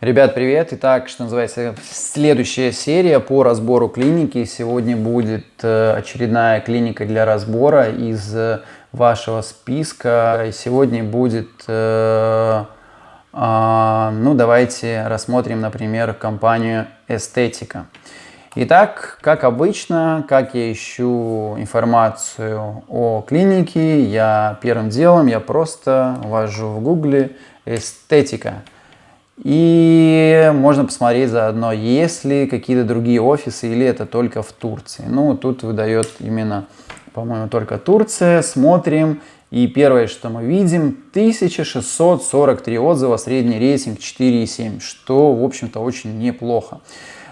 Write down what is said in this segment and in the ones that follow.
Ребят, привет! Итак, что называется, следующая серия по разбору клиники. Сегодня будет очередная клиника для разбора из вашего списка. И сегодня будет, давайте рассмотрим, например, компанию Эстетика. Итак, как обычно, как я ищу информацию о клинике, первым делом я просто ввожу в гугле Эстетика. И можно посмотреть заодно, есть ли какие-то другие офисы или это только в Турции. Ну, тут выдает именно, по-моему, только Турция. Смотрим. И первое, что мы видим, 1643 отзыва, средний рейтинг 4,7, что, в общем-то, очень неплохо.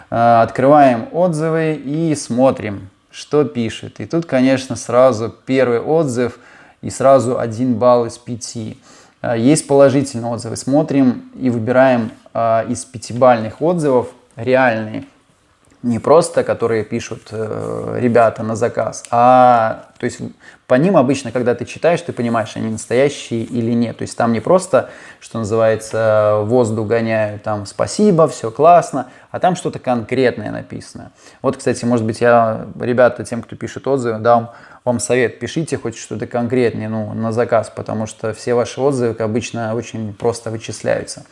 Открываем отзывы и смотрим, что пишет. И тут, конечно, сразу первый отзыв и сразу 1 балл из 5. Есть положительные отзывы. Смотрим и выбираем из 5-бальных отзывов реальные. Не просто, которые пишут ребята на заказ, то есть по ним обычно, когда ты читаешь, ты понимаешь, они настоящие или нет. То есть там не просто, что называется, воздух гоняют, там спасибо, все классно, а там что-то конкретное написано. Вот, кстати, может быть, ребята, тем, кто пишет отзывы, дам вам совет, пишите хоть что-то конкретнее, на заказ, потому что все ваши отзывы обычно очень просто вычисляются.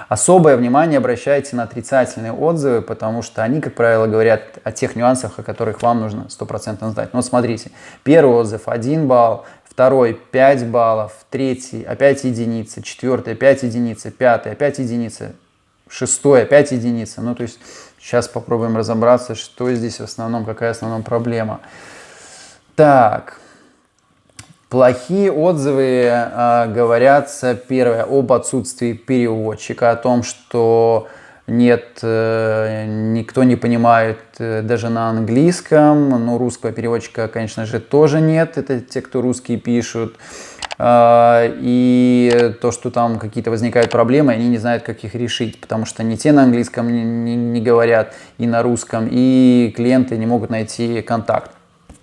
Особое внимание обращайте на отрицательные отзывы, потому что они, как правило, говорят о тех нюансах, о которых вам нужно 100% знать. Вот смотрите, первый отзыв 1 балл, второй 5 баллов, третий опять единица, четвертый опять единица, пятый опять единица, шестой опять единица. То есть сейчас попробуем разобраться, что здесь в основном, какая основная проблема. Так. Плохие отзывы говорятся, первое, об отсутствии переводчика, о том, что никто не понимает даже на английском, но русского переводчика, конечно же, тоже нет, это те, кто русский пишут. И то, что там какие-то возникают проблемы, они не знают, как их решить, потому что ни те на английском не говорят, и на русском, и клиенты не могут найти контакт.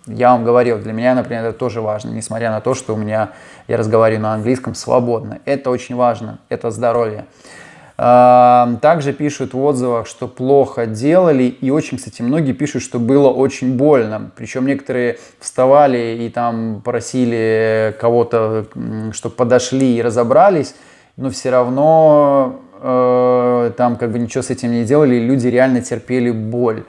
Я вам говорил, для меня, например, это тоже важно, несмотря на то, что я разговариваю на английском свободно. Это очень важно, это здоровье. Также пишут в отзывах, что плохо делали, и очень, кстати, многие пишут, что было очень больно. Причем некоторые вставали и там просили кого-то, чтобы подошли и разобрались, но все равно там ничего с этим не делали, и люди реально терпели боль.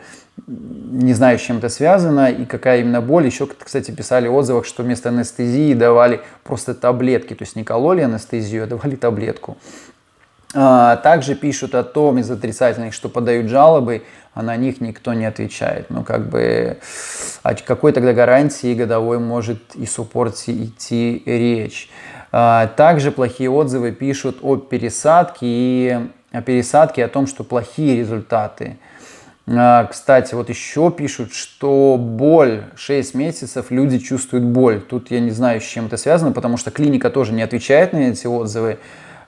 Не знаю, с чем это связано и какая именно боль. Еще, кстати, писали в отзывах, что вместо анестезии давали просто таблетки. То есть не кололи анестезию, а давали таблетку. Также пишут о том из отрицательных, что подают жалобы, а на них никто не отвечает. О какой тогда гарантии годовой может и суппорте идти речь? Также плохие отзывы пишут о пересадке о том, что плохие результаты. Кстати, вот еще пишут, что боль, 6 месяцев люди чувствуют боль. Тут я не знаю, с чем это связано, потому что клиника тоже не отвечает на эти отзывы,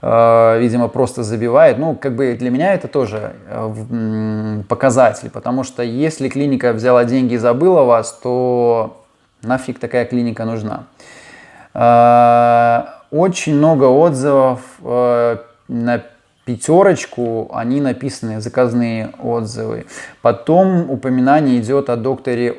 видимо, просто забивает. Для меня это тоже показатель, потому что если клиника взяла деньги и забыла вас, то нафиг такая клиника нужна. Очень много отзывов на 5, они написаны, заказные отзывы. Потом упоминание идет о докторе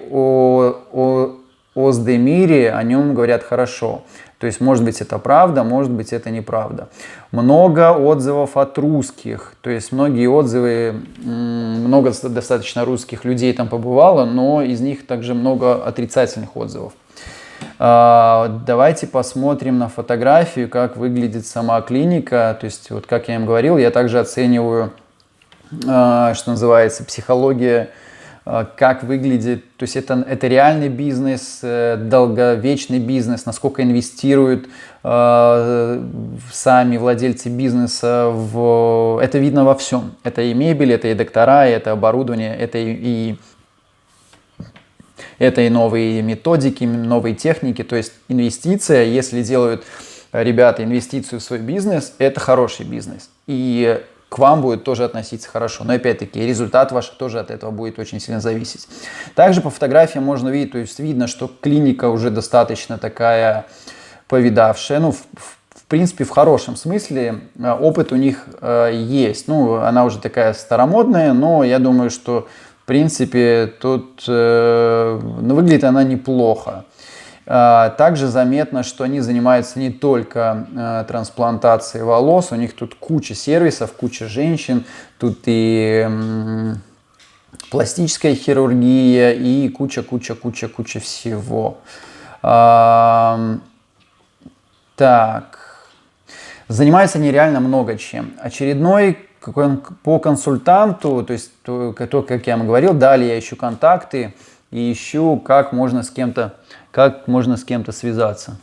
Оздемире, о нем говорят хорошо. То есть, может быть, это правда, может быть, это неправда. Много отзывов от русских. То есть, многие отзывы, много достаточно русских людей там побывало, но из них также много отрицательных отзывов. Давайте посмотрим на фотографию, как выглядит сама клиника. То есть, вот как я им говорил, я также оцениваю, что называется, психология, как выглядит. То есть, это реальный бизнес, долговечный бизнес, насколько инвестируют сами владельцы бизнеса. Это видно во всем. Это и мебель, это и доктора, это оборудование, это и новые методики, новые техники. То есть инвестиция, если делают ребята инвестицию в свой бизнес, это хороший бизнес. И к вам будет тоже относиться хорошо. Но опять-таки результат ваш тоже от этого будет очень сильно зависеть. Также по фотографиям можно видеть, то есть видно, что клиника уже достаточно такая повидавшая. В принципе, в хорошем смысле опыт у них есть. Ну, она уже такая старомодная, но я думаю, что, в принципе, тут выглядит она неплохо. Также заметно, что они занимаются не только трансплантацией волос, у них тут куча сервисов, куча женщин, тут и пластическая хирургия и куча всего. Так, занимаются они реально много чем. Очередной по консультанту, то есть то, как я вам говорил, далее я ищу контакты и ищу, как можно с кем-то связаться.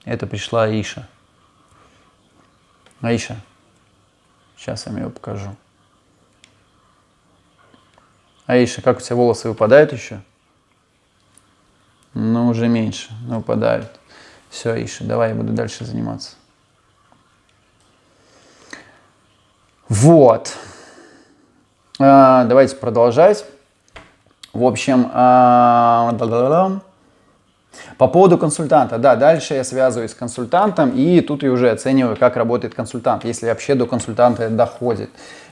Это пришла Аиша. Аиша, сейчас я вам ее покажу. Аиша, как у тебя волосы выпадают еще? Ну, уже меньше, но выпадают. Все, Аиша, давай я буду дальше заниматься. Вот. Давайте продолжать. В общем, по поводу консультанта. Да, дальше я связываюсь с консультантом, и тут я уже оцениваю, как работает консультант, если вообще до консультанта доходит.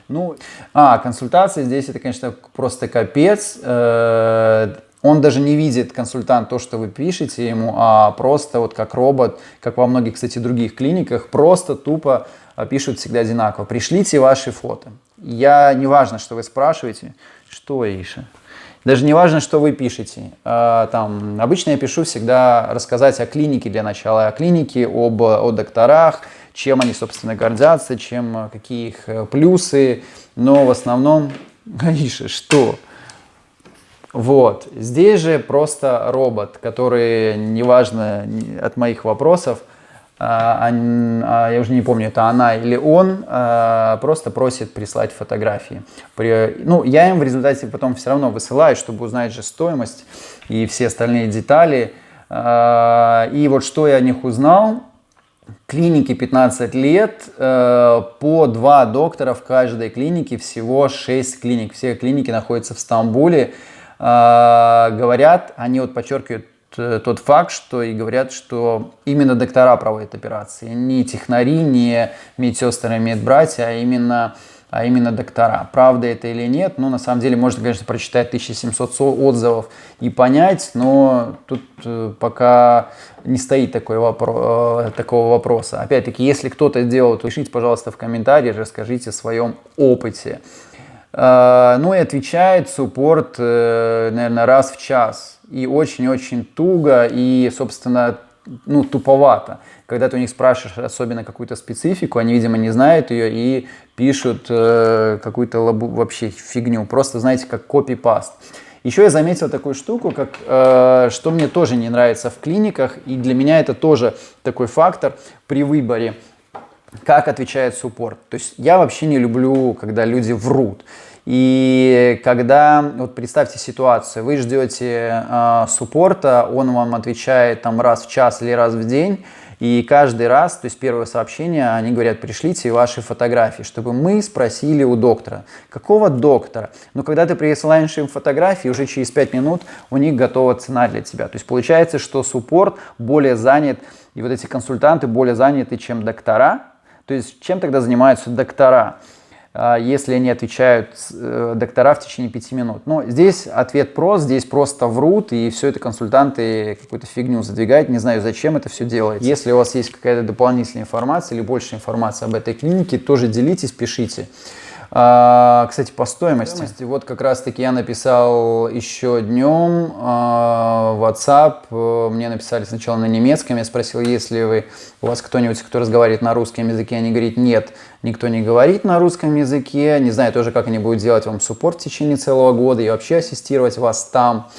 Ну, консультация здесь это, конечно, просто капец. Он даже не видит, консультант, то, что вы пишете ему, а просто вот как робот, как во многих, кстати, других клиниках, просто тупо пишут всегда одинаково. Пришлите ваши фото. Не важно, что вы спрашиваете. Что, Иша? Даже не важно, что вы пишете. Обычно я пишу всегда рассказать о клинике для начала, о клинике, о докторах, чем они, собственно, гордятся, какие их плюсы. Но в основном, Иша, что? Вот. Здесь же просто робот, который, неважно от моих вопросов, я уже не помню, это она или он, просто просит прислать фотографии. Я им в результате потом все равно высылаю, чтобы узнать же стоимость и все остальные детали. И вот что я о них узнал. Клинике 15 лет, по 2 доктора в каждой клинике, всего 6 клиник. Все клиники находятся в Стамбуле. Говорят, они вот подчеркивают тот факт, что и говорят, что именно доктора проводят операции, не технари, не медсестры, медбратья, а именно доктора. Правда это или нет, на самом деле можно, конечно, прочитать 1700 отзывов и понять, но тут пока не стоит такого вопроса. Опять-таки, если кто-то делал, то пишите, пожалуйста, в комментариях, расскажите о своем опыте. И отвечает суппорт, наверное, раз в час. И очень-очень туго и, собственно, туповато. Когда ты у них спрашиваешь особенно какую-то специфику, они, видимо, не знают ее и пишут какую-то вообще фигню. Просто, знаете, как копи-паст. Еще я заметил такую штуку, что мне тоже не нравится в клиниках, и для меня это тоже такой фактор при выборе, как отвечает суппорт. То есть я вообще не люблю, когда люди врут. И когда, вот представьте ситуацию, вы ждете суппорта, он вам отвечает раз в час или раз в день, и каждый раз, то есть первое сообщение, они говорят, пришлите ваши фотографии, чтобы мы спросили у доктора. Какого доктора? Но когда ты присылаешь им фотографии, уже через 5 минут у них готова цена для тебя. То есть получается, что суппорт более занят, и вот эти консультанты более заняты, чем доктора. То есть чем тогда занимаются доктора, если они отвечают доктора в течение 5 минут? Здесь ответ прост, здесь просто врут, и все это консультанты какую-то фигню задвигают. Не знаю, зачем это все делается. Если у вас есть какая-то дополнительная информация или больше информации об этой клинике, тоже делитесь, пишите. Кстати, по стоимости. Вот как раз-таки я написал еще днем в WhatsApp. Мне написали сначала на немецком. Я спросил, есть ли у вас кто-нибудь, кто разговаривает на русском языке. Они говорят, нет, никто не говорит на русском языке. Не знаю тоже, как они будут делать вам суппорт в течение целого года и вообще ассистировать вас там.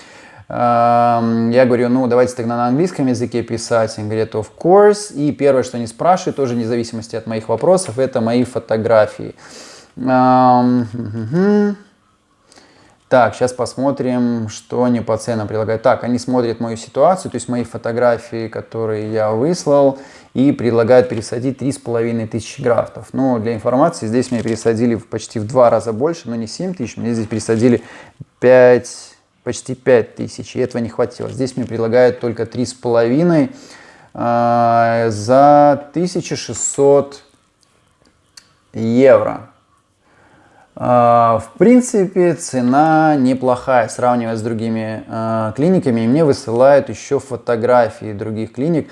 Я говорю, давайте тогда на английском языке писать. Они говорят, of course. И первое, что они спрашивают, тоже вне зависимости от моих вопросов, это мои фотографии. Так, сейчас посмотрим, что они по ценам предлагают. Так, они смотрят мою ситуацию, то есть мои фотографии, которые я выслал, и предлагают пересадить 3500 графтов. Но для информации, здесь мне пересадили почти в 2 раза больше, но не 7000, мне здесь пересадили почти 5000, и этого не хватило. Здесь мне предлагают только 3,5. за 1600 евро. В принципе, цена неплохая, сравнивая с другими клиниками. И мне высылают еще фотографии других клиник.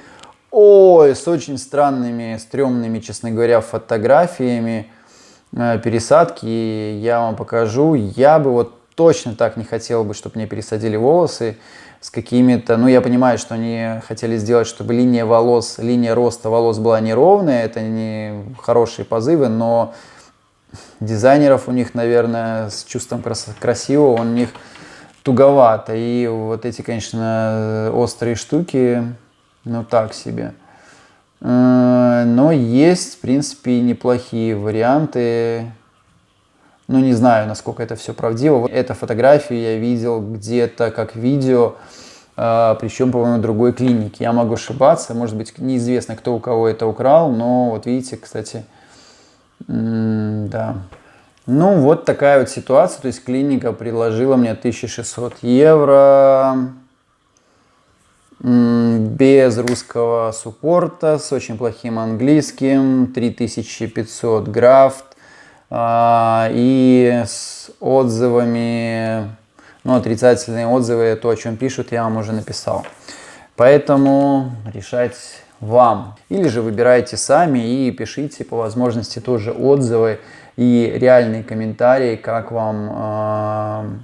Ой, с очень странными, стрёмными, честно говоря, фотографиями пересадки. Я вам покажу. Я бы вот точно так не хотел бы, чтобы мне пересадили волосы с какими-то... Ну, я понимаю, что они хотели сделать, чтобы линия волос, линия роста волос была неровная. Это не хорошие позывы, но дизайнеров у них, наверное, с чувством красивого, у них туговато. И вот эти, конечно, острые штуки, ну, так себе. Но есть, в принципе, неплохие варианты. Ну, не знаю, насколько это все правдиво. Эту фотографию я видел где-то как видео, причем, по-моему, в другой клинике. Я могу ошибаться, может быть, неизвестно, кто у кого это украл, но вот видите, кстати, да. Ну, вот такая вот ситуация. То есть клиника предложила мне 1600 евро без русского суппорта, с очень плохим английским, 3500 графт и с отзывами, ну, отрицательные отзывы, то, о чем пишут, я вам уже написал. Поэтому решать вам. Или же выбирайте сами и пишите по возможности тоже отзывы и реальные комментарии, как вам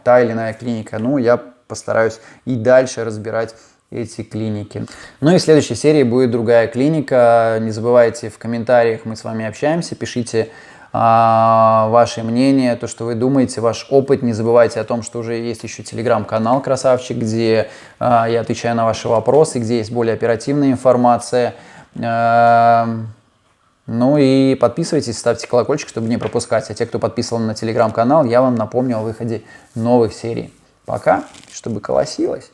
та или иная клиника. Ну, я постараюсь и дальше разбирать эти клиники. Ну и в следующей серии будет другая клиника. Не забывайте, в комментариях мы с вами общаемся, пишите ваше мнение, то, что вы думаете, ваш опыт. Не забывайте о том, что уже есть еще телеграм-канал «Красавчик», где я отвечаю на ваши вопросы, где есть более оперативная информация. Ну и подписывайтесь, ставьте колокольчик, чтобы не пропускать. А те, кто подписан на телеграм-канал, я вам напомню о выходе новых серий. Пока, чтобы колосилось.